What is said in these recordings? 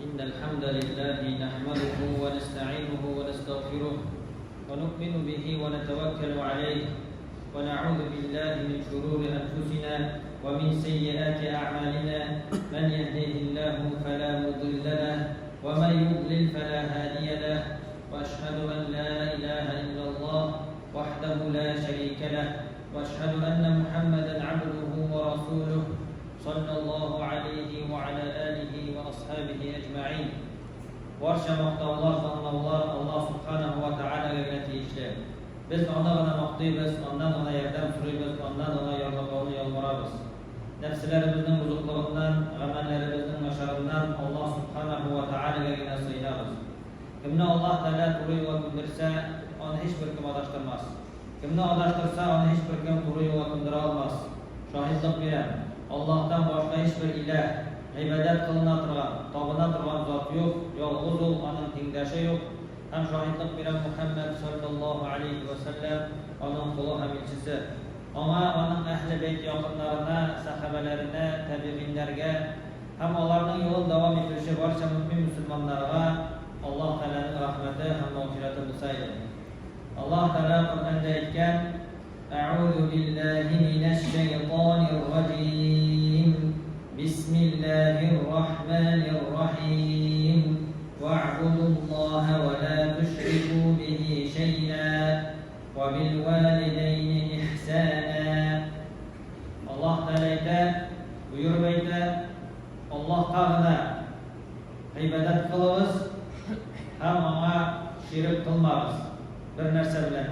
إن الحمد لله نحمده ونستعينه ونستغفره ونؤمن به ونتوكل عليه ونعوذ بالله من شرور أنفسنا ومن سيئات أعمالنا من يهده الله فلا مضل له ومن يضلل فلا هادي له وأشهد أن لا إله إلا الله وحده لا شريك له وأشهد أن محمدا عبده ورسوله صلى الله عليه وعلى آله وأصحابه أجمعين. وارشمقت الله Allah subhanahu wa ta'ala gagati işler. Biz ona muhtibız, ondan ona yardım sürüyoruz, ondan ona yolunu yolvarabız. Nefslerimizin bozukluğundan, amellerimizin başarından Allah subhanahu wa ta'ala gagine sığınırız. Kimne Allah Teala doğruyu bildirse onu hiçbir kim adaştırmaz. Kimne adaştırsa onu hiçbir kim doğruyu bildirir almaz. Şahitlik bilen Allah'tan başka hiçbir ilah, ibadet kılına turgan, tabına turgan zat yok, yolguz ol, onun tengdaşı yok. Hem şahitlik bilen Muhammed sallallahu aleyhi ve sellem onun kulu hem elçisi. Ona, onun ehli beyt yakınlarına, sahabelerine, tabi'inlerge hem onların yolun devam ettirişi barcha mümin Müslümanlara Allah Teala'nın rahmeti hem mağfireti musaydı. Allah Teala Kur'an'da etken أعوذ بالله من الشيطان الرجيم بسم الله الرحمن الرحيم واعبدوا الله ولا تشركوا به شيئا وبالوالدين إحسانا. Allah Teala buyuruyor Allah Teala ibadet kılınız hem ona şirk kılmaz bir narsa bilen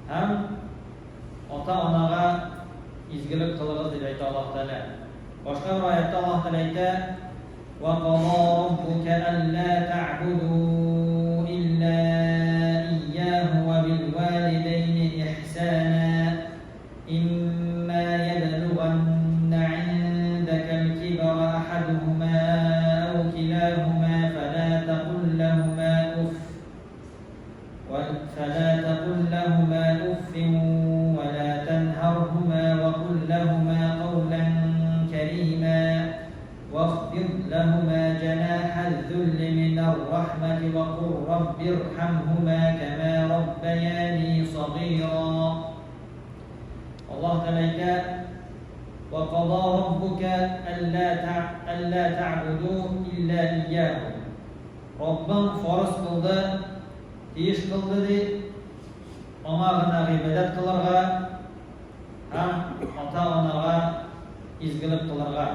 hem ota-onaga izgilik kılınız diye ayet Allah Teala. Başka bir ayette Allah Teala ayette وَقَضَى رَبُّكَ أَلَّا تَعْبُدُوا إِلَّا إِيَّاهُ وَبِالْوَالِدَيْنِ إِحْسَانًا إِمَّا يَبْلُغَنَّ عِندَكَ الْكِبَرَ أَحَدُهُمَا أَوْ كِلَاهُمَا فَلَا تَقُل لَّهُمَا أُفٍّ وَلَا تَنْهَرْهُمَا وَقُل لَّهُمَا قَوْلًا كَرِيمًا واخفض لهما جناح الذل من الرحمة وقل رب ارحمهما كما ربياني صغيرا. Allah Teala وقضى ربك ألا تعبدوا إلا إياه. Rabbim farz kıldı, tiyiş kıldı ona gına ibadet kılarga hem ata-onaga izgilik kılarga.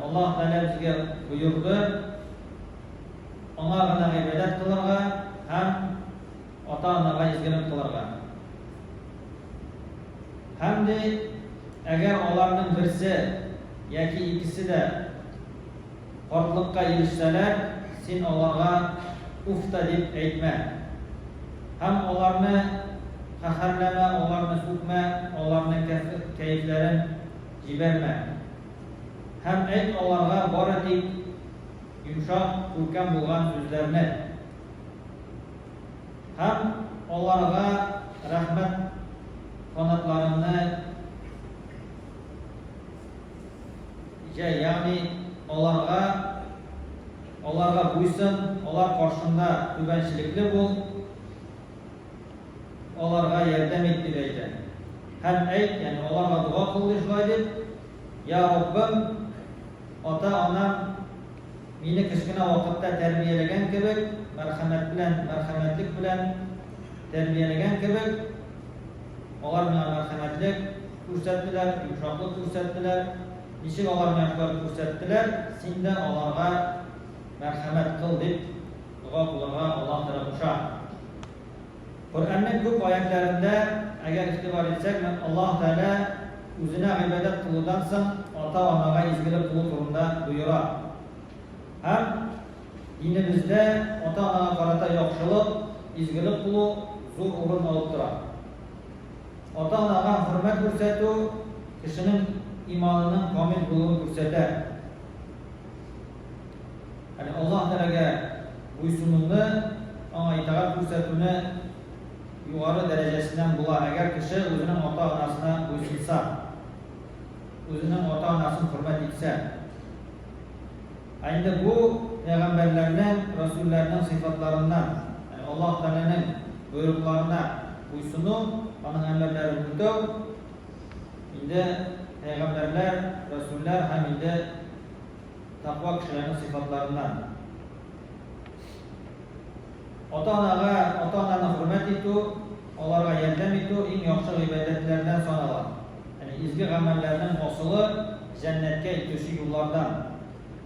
Allah Teala bizge buyurdu ona gına ibadet kılarga hem ata-onaga izgilik kılarga. Hem de eğer onlardan birisi yoki ikisi de farklıkka erişseler sen onlarga ufta deb aytma. Hem onlarni qaharlama, onlarni so'kma, onlarni kayflarini jiberma. Hem ayt onlarga boratik yumshoq ko'rkam bo'lgan so'zlarni. Hem onlarga rahmat qanotlarini ya'ni onlarga bo'ysun, ular qarshında tubanchilikli bo'l, onlarga yordam et deydi. Hem ayt, ya'ni onlarga duo qil deydi. Ya Rabbim, ota-onam meni kichkina vaqtda tarbiyalagan kebek, marhamatlik bilan tarbiyalagan kebek, ular menga marhamatlik ko'rsatdilar, yumshoqlik ko'rsatdilar, nechun ularga e'tibor ko'rsatdilar, sen de ularga marhamat qil deb duo qilgan Allah Teala qo'sha. Qur'onning ko'p oyatlarida agar e'tibor etsak, Allah Teala o'zini ibodat qiluvdan so'ng ota-onaga izgilik qilish to'g'risida buyuradi. Ham dinimizda ota-onaga qarata yaxshilik, izgilik qilish zo'r o'rin olib turadi. Ota-onaga hurmat ko'rsatuv kishining iymonining komil bo'lishini ko'rsatadi. Yani Allah Teala'ga bo'ysunuvni, ona itoat ko'rsatuvni yuqori darajasidan bo'lar. Agar kishi o'zining ota-onasini bo'ysunsa, o'zining ota-onasini hurmat etsa, Endi bu peygamberlerden, rasullerden sıfatlarından, yani Allah Teala'nın buyruklarına uysunup, onun emirlerini tutup, indi peygamberler, rasuller hem indi takva kişilerin sıfatlarından. Ota-onani hürmet etu, onlarga yardım etu eng yaxshi ibadetlerden sanalar. Yani izgi amellerinin asılı cennetke ituşu yollardan.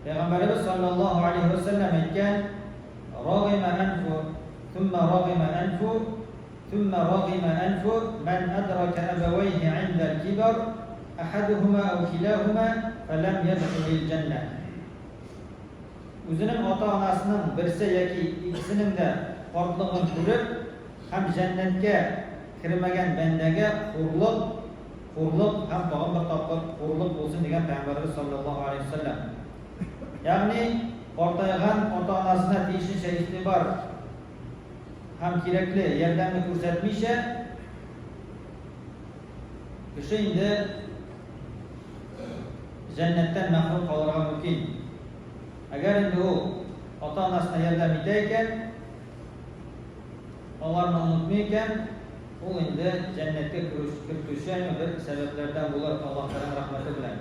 Peygamberimiz sallallahu aleyhi ve sellem aytgan: "Ragima anfu, thumma ragima anfu, thumma ragima anfu men adraka abawayhi 'inda al-kibar, ahaduhuma aw kilahuma falam yadkhulul cennah." O'zining ota-onasining birisi yoki ikkisining de qortlig'ini ko'rib, ham jannatga kirmagan bandaga hurliq ham tag'in bir topqir hurliq bo'lsin degan Payg'ambarimiz sallallohu alayhi vasallam. Ya'ni ortaygan ota-onasına tiyishincha istibar ham kerakli yordamni ko'rsatmaysa, kishi endi jannatdan mahrum qolarga mumkin. Agar endi u ota-onasına yordam etarkan, onlarni unutmaykan, u endi jannatga kirishga bir sabablardan bo'lar Alloh taoloning rahmati bilan.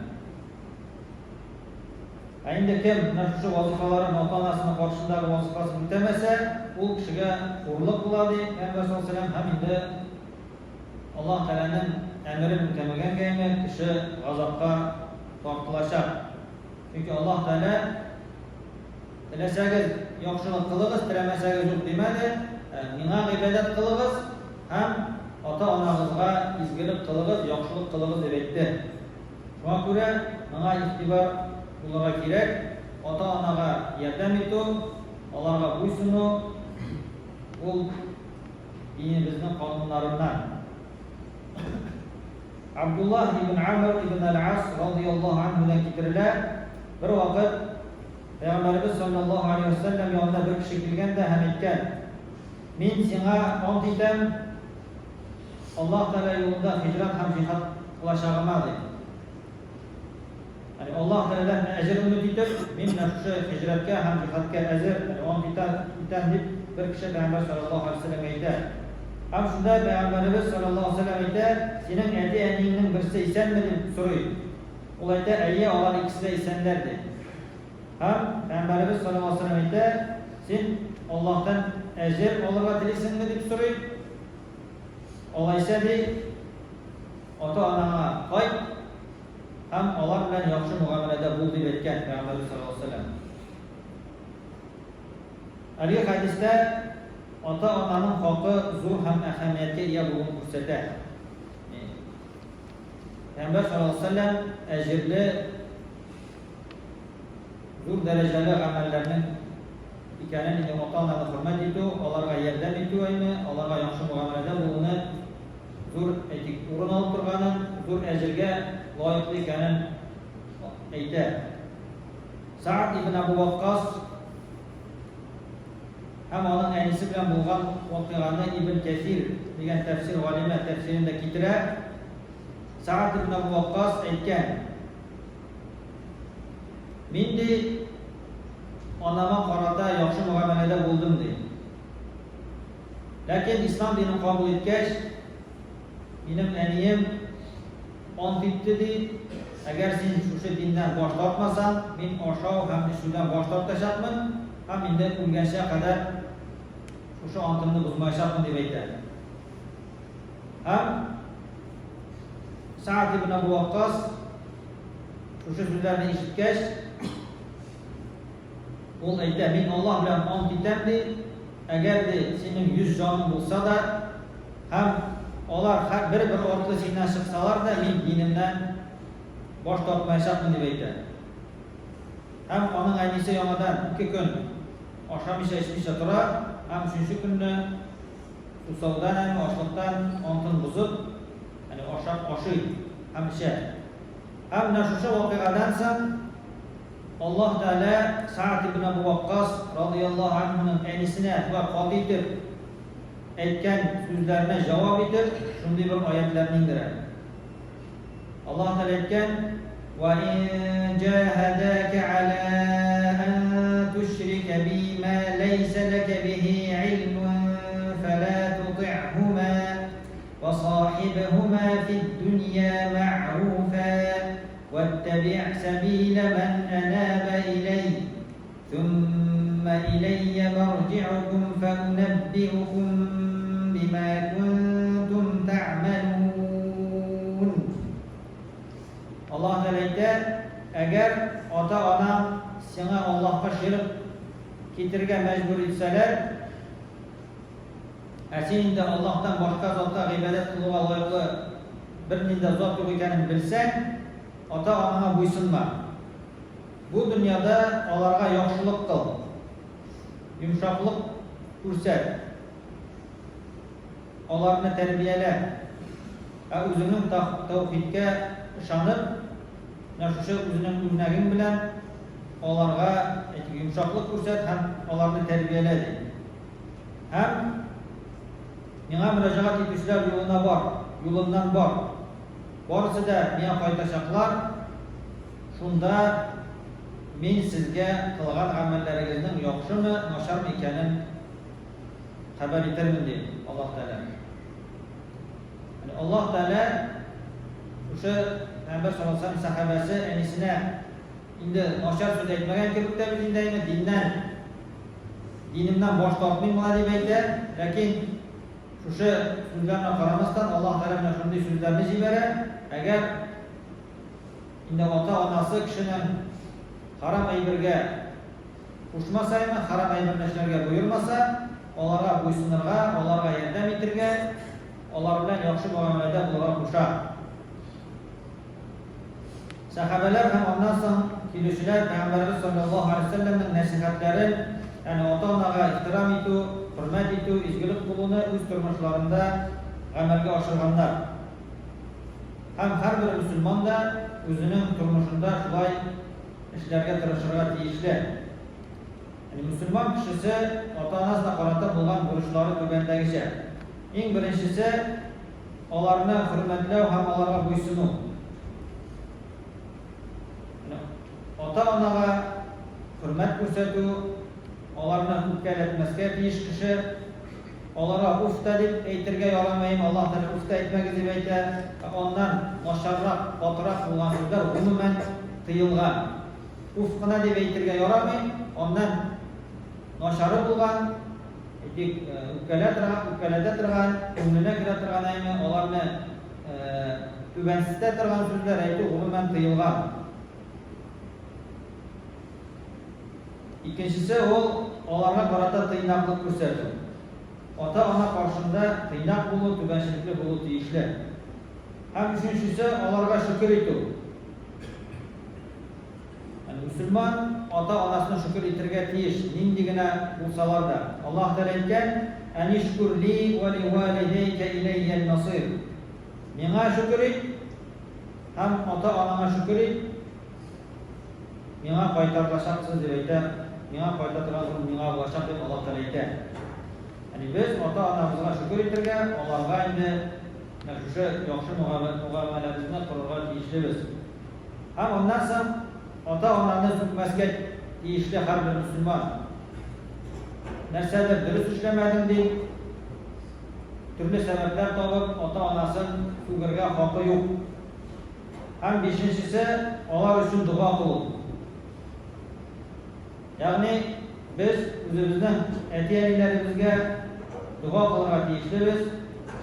Endi kim shu vazifalarni ota-onasini qarshilari vazifasini o'tamasa, u kishiga hurliq bo'ladi. Payg'ambar sollallohu alayhi vasallam ham endi Alloh taolaning emrini o'tamaganga kishi g'azabga tortilashar. Chunki Alloh taolo tilasangiz yaxshilik qiling'iz, tilamasangiz yo'q demadi. Menga ibodat qiling'iz, ham ota-onangizga izgilik qiling'iz, yaxshilik qiling'iz deb aytdi. Shunga ko'ra menga istibar ularga kerak, ota-onaga yordam etu, ularga bo'ysunu, bu dinimizning qonunlaridan. Abdullah ibn Amr ibn al-As radhiyallohu anhudan keltiriladi. Bir vaqt Peygamberimiz sallallohu aleyhi ve sellem yonida bir kishi kelganda ham aytgan: "Men senga ont etam, Alloh taolo yo'lida hijrat ham jihad qilashag'ima" dedi. Yani Allah Teala'dan ecir umid etib, men shu hijratga ham jihadga ecir, ont etam deb bir kishi Payg'ambar sallallohu alayhi vasallam aytdi. Ham shunda Payg'ambarimiz sallallohu alayhi vasallam aytdi: "Sening ati-anangning birisi esanmi?" deb so'raydi. U aytdi: "Ayya, ular ikkisi de esanlar" dedi. Ham Payg'ambarimiz sallallohu alayhi vasallam aytdi: "Sen Allohdan ecir olishga tilaysanmi?" deb so'raydi. Allah ise deydi: "Ota-onangga qayt, ham ular bilan yaxshi muomalada bo'l" deb aytgan Payg'ambarimiz sallallohu alayhi vasallam. Haligi hadisda ota-onaning haqqi zo'r ham ahamiyatga ega bo'lganini ko'rsatadi. Payg'ambar sallallohu alayhi vasallam ajrli zo'r darajali amallarning ekanini, ota-onani hurmat etu, ularga yordam etuvaymi, ularga yaxshi muomalada bo'lishni zo'r aytib, o'rin olib turganin, zo'r ajrga loyiqli ekanini aytadi. Sa'd ibn Abu Waqqas ham uning aynisi bilan bo'lgan voqeani Ibn Kathir degan tafsir olimi tafsirida keltiradi. Sa'd ibn Abu Waqqas aytgan: "Men de onama qarata yaxshi muomalada bo'ldim" deydi. Lekin islom dinini qabul etgach, benim aniyim ont etdi deydi: "Agar sen shu dindan bosh tortmasang, men oshov ham shundan bosh tortashaqman, ham endi o'lguncha qadar shu ontimni buzmayshaqman" deb aytadi. Ham Sa'd ibn Abu Waqqas shu so'zlarni eshitgach, u aytdi: "Men Alloh bilan ont etamdi, agar sening 100 joning bo'lsa da, ham ular har bir orqali sendan chiqsalar-da, men dinimdan bosh tortmayshaqman" deb aytadi. Ham uning aynisi yonidan 2 kun oshamisha ichmisha turib, ham shu kunni usovdan ham ochliqdan ontin buzib, ya'ni oshi ham ichadi. Ham shu voqeadan so'ng Alloh taolo Sa'd ibn Abu Waqqas radhiyallohu anhuning aynisini va qotitib aytgan so'zlarga javob etib, shunday bir oyatlarni indiradi. Alloh taolo aytgan: "Va in jahadaka ala an ليس لك به علم فلا تطعهما وصاحبهما في الدنيا معروفا واتبع سبيل من أناب إلي ثم إلي مرجعكم فأنبئكم بما كنتم تعملون. Allah Ta'ala aytdi, agar ota-onam senga Allohga shirik ketirga majbur etsalar, sen endi Allohdan boshqa zotga ibodat qilishga loyiqli bir nenda zot yo'q ekanini bilsang, ota-onangga bo'ysunma. Bu dunyoda ularga yaxshilik qil, yumshoqlik ko'rsat, ularni tarbiyala, o'zining tavhidga ishonib, o'sha o'zining o'rnaging bilan ularga yumshoqlik ko'rsat ham ularni tarbiyala. Ham menga murojaat etishlar yo'limdan bor. Borisi-da menga qaytashaqlar. Shunda men sizga qilgan amallaringizning yaxshimi, noshami ekanini xabar etarman deydi Alloh taolo. Ya'ni Alloh taolo o'sha Payg'ambar sollallohu alayhi vasallam sahabasi anisina endi noshar so'z aytmagan kiribdi dindaymi, dinimdan bosh tortmayman deb aytdi. Lekin o'sha so'zlarga qaramasdan Alloh taolo mana shunday so'zlarni jibara, agar endi ota-onasi kishining harom aybirga qo'shmasaymi, harom aybir narsalarga buyurmasa, ularga bo'ysunirga, ularga yordam etirga, ular bilan yaxshi muomalada bo'lishga qo'shar. Sahabalar ham ondan so'ng kelishlar Payg'ambarimiz sollallohu alayhi vasallamning nasihatlari, ya'ni ota-onaga ehtirom etu, hurmat etu, izgilik qilishni o'z turmushlarida amalga oshirganlar. Ham har bir musulmon da o'zining turmushida shulay ishlarga tirishishga tegishli. Ya'ni musulmon kishisi ota-onasiga qarata bo'lgan burchlari to'g'ridagicha. Eng birinchisi ularni hurmatlash ham ularga bo'ysunuv. Ota-onaga hurmat ko'rsatuv, ularni o'pkalatmasga tegish kishi, ularga ufta deb aytirga yo'lamayman, Alloh taolo ufta aytmagiz deb aytadi. Ondan nosharroq, qotiroq bo'lgan so'zlar umuman tiyilgan. Ufqina deb aytirga yo'lamayman, ondan noshari bo'lgan, o'pkalada turgan, ko'nglina kira turgan aymi, ularni tubansizda turgan so'zlar aytib umuman tiyilgan. İkincisi ularga qarata qiynaqlik ko'rsatuv. Ota-ona qarshısında qiynaq bo'lib, tubanchilikli bo'lib tegishli. Ham uchinchisi ularga shukr etuv. Yani musulmon ota-onasini shukr etirga tegish, nindigina bo'lsalarda. Alloh taolo aytgan: "Anishkur li va li walidayka ilayya al-masir." Menga shukr et, ham ota-onanga shukr et. Menga qaytarlashaqsiz deb aytadi. Menga qaytaradigan menga bo'lashaq deb Alloh taolo aytadi. Ya'ni biz ota-onamizga shukr etirga, ularga endi o'sha yaxshi muomalamizni qilishga tegishlibiz. Ham ondan so'ng ota-onani so'kmasga tegishli har bir musulmon. Narsalar durust ishlamadim deb turli sabablar topib ota-onasini so'kirga haqqi yo'q. Ham beshinchisi ular uchun duo qilib. Ya'ni biz o'zimizning aytganlarimizga duo qilishga tegishlibiz.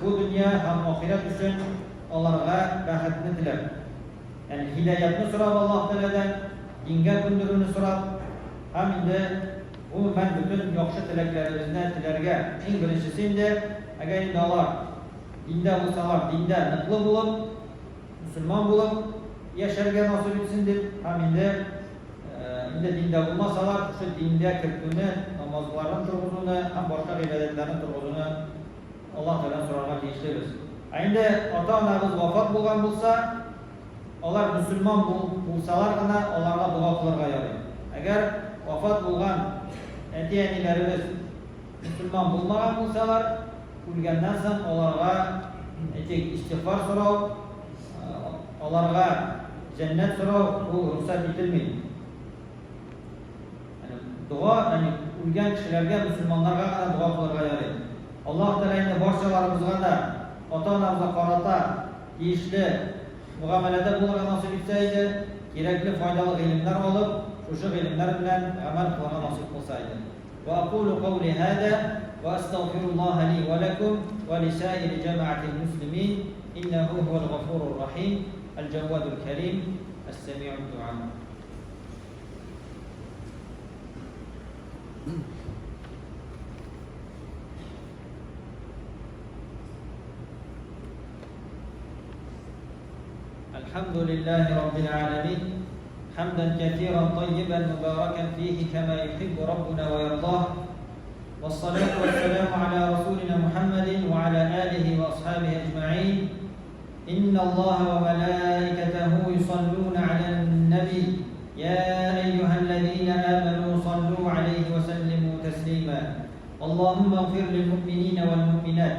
Bu dunyo ham oxirat uchun ularga baxtni tilab, ya'ni hidoyatni so'rab Alloh taoladan, dinga ko'ndirishni so'rab, ham endi umuman butun yaxshi tilaklarimizni tilarga eng birinchisi endi agar endi ular dinda bo'lsalar, dinda niqli bo'lib, musulmon bo'lib yasharga nasib etsin deb, ham endi dinda bo'lmasalar, shu dinga kirishni, namozlarni turg'izishni, ham boshqa ibodatlarni turg'izishni Alloh taoladan so'rashga tegishlibiz. Endi ota-onamiz vafot bo'lgan bo'lsa, ular musulmon bo'lsalargina ularga duo qilishga yaraydi. Agar vafot bo'lgan ota-onalarimiz musulmon bo'lmagan bo'lsalar, o'lgandan so'ng ularga istig'for so'rab, ularga jannat so'rab bu ruxsat etilmaydi. duo, ya'ni o'lgan kishilarga, musulmonlarga qana duo qilishga yaraydi. Alloh taolo barchalarimizga da ota-onamizga qarata tegishli muomalada bo'lishga nasib etsa, kerakli foydali ilmlar olib, o'sha ilmlar bilan amal qilishga nasib qilsa. Va aqulu qawli hada va astaghfirulloh li va lakum va li sa'iri jama'atil muslimin innahu huval ghafurur rahim al-jawadul karim as-sami'ud du'a. الحمد لله رب العالمين حمدا كثيرا طيبا مباركا فيه كما يحب ربنا ويرضاه والصلاة والسلام على رسولنا محمد وعلى آله وأصحابه أجمعين إن الله وملائكته يصلون على النبي يا أيها الذين آمنوا صلوا عليه وسلموا تسليما اللهم اغفر للمؤمنين والمؤمنات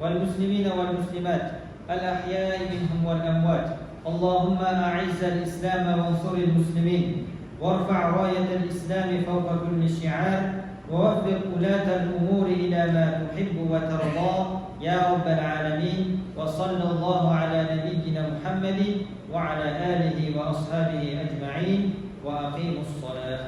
والمسلمين والمسلمات الأحياء منهم والأموات اللهم أعز الإسلام وانصر المسلمين وارفع راية الإسلام فوق كل شعار ووفق ولاة الأمور إلى ما تحب وترضى يا رب العالمين وصلى الله على نبينا محمد وعلى آله وأصحابه أجمعين وأقيموا الصلاة